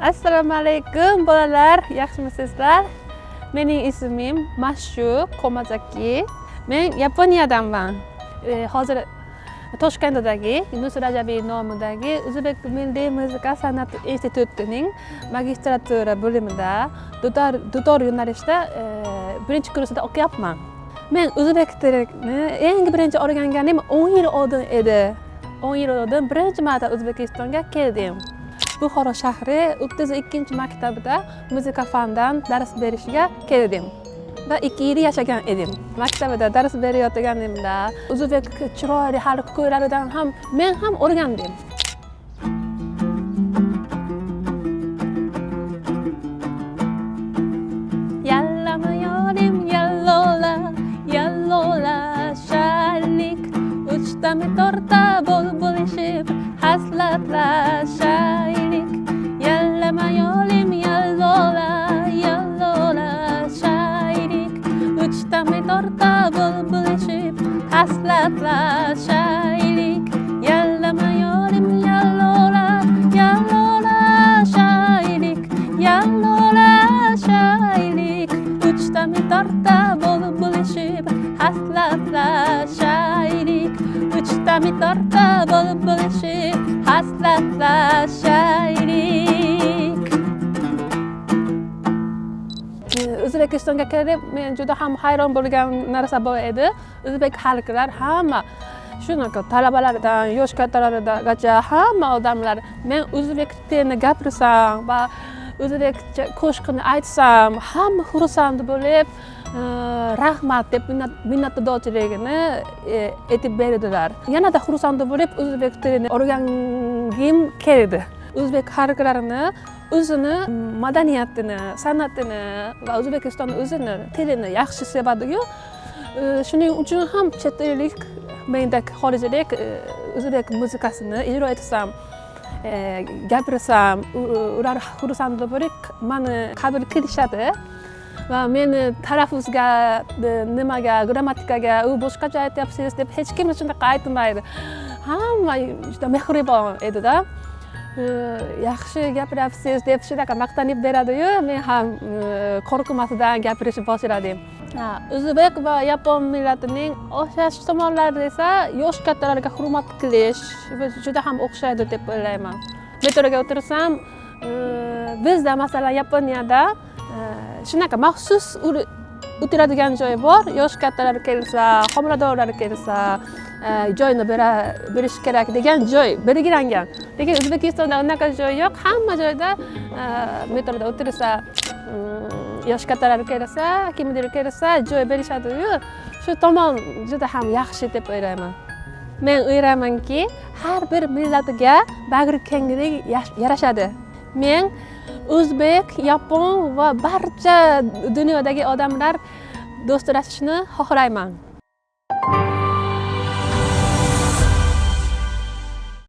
Assalomu alaykum bolalar, yaxshimisizlar? Mening ismim Mashu Komazaki. Men Yaponiyadanman. Hozir Toshkentdagi Yunus Rajabiy nomidagi O'zbek Milliy muzika san'at institutining magistratura bo'limida dutor yo'nalishda birinchi kursda o'qiyapman. Men o'zbek tilini eng birinchi o'rganganim 10 yil oldin edi. 10 yil oldin birinchi marta O'zbekistonga keldim. Buxoro shahri 32-maktabida muzika fandan dars berishga keldim. Va 2 yil yashagan edim. Maktabida dars berayotganimda o'zbek chiroyli xalq kuylaridan ham men ham o'rgandim. Yallama yorim yallola, yallola shaylik, uchtami torta bo'lishib haslatlashaylik. Yallama yorim yallola, yallola shaylik, uchtami torta bo'lishib haslatlashaylik. Yallama yorim yallola, yallola shaylik, yallola shaylik, uchtami torta bo'lishib haslatlashaylik. Uchtami torta bo'lishib haslatlashaylik. O'zbekistonga kelib, men juda ham hayron bo'lgan narsa bor edi. O'zbek xalqlar hamma shunaqa talabalardan yosh kattalarigacha hamma odamlar men o'zbek tilini gapirsam va o'zbekcha qo'shiqni aytsam, hamma xursand bo'lib, rahmat deb minnatdorchiligini aytib berdilar. Yanada xursand bo'lib o'zbek tilini o'rgangim keldi. O'zbek xalqlarini o'zini madaniyatini, san'atini va O'zbekistonning o'zini tilini yaxshi sevadi-yu, shuning uchun ham chet ellik mendek xorijlik o'zbek muzikasini ijro etsam, gapirsam, ular xursand bo'lib meni qabul qilishadi. Va meni talaffuzga, nimaga, grammatikaga u boshqacha aytyapsiz deb hech kim shunaqa aytmaydi. Hamma juda mehribon edi-da. Yaxshi gapiryapsiz deb shunaqa maqtanib beradi-yu, men ham qo'rqmasdan gapirishni boshladim. O'zbek va yapon millatining o'xshash tomonlari esa yosh kattalarga hurmat qilish juda ham o'xshaydi deb o'ylayman. Metroga o'tirsam, bizda masalan Yaponiyada shunaqa maxsus o'tiradigan joy bor. Yosh kattalar kelsa, homiladorlar kelsa, joyni berish kerak degan joy belgilangan. Lekin O'zbekistonda unaqa joy yo'q. Hamma joyda metroda o'tirsa, yosh kattalar kelsa, kimdir kelsa, joy berishadi-yu, shu tomon juda ham yaxshi deb o'ylayman. Men o'ylaymanki, har bir millatga bag'rikenglik yarashadi. Men o'zbek, yapon va barcha dunyodagi odamlar do'stlashishni xohlayman.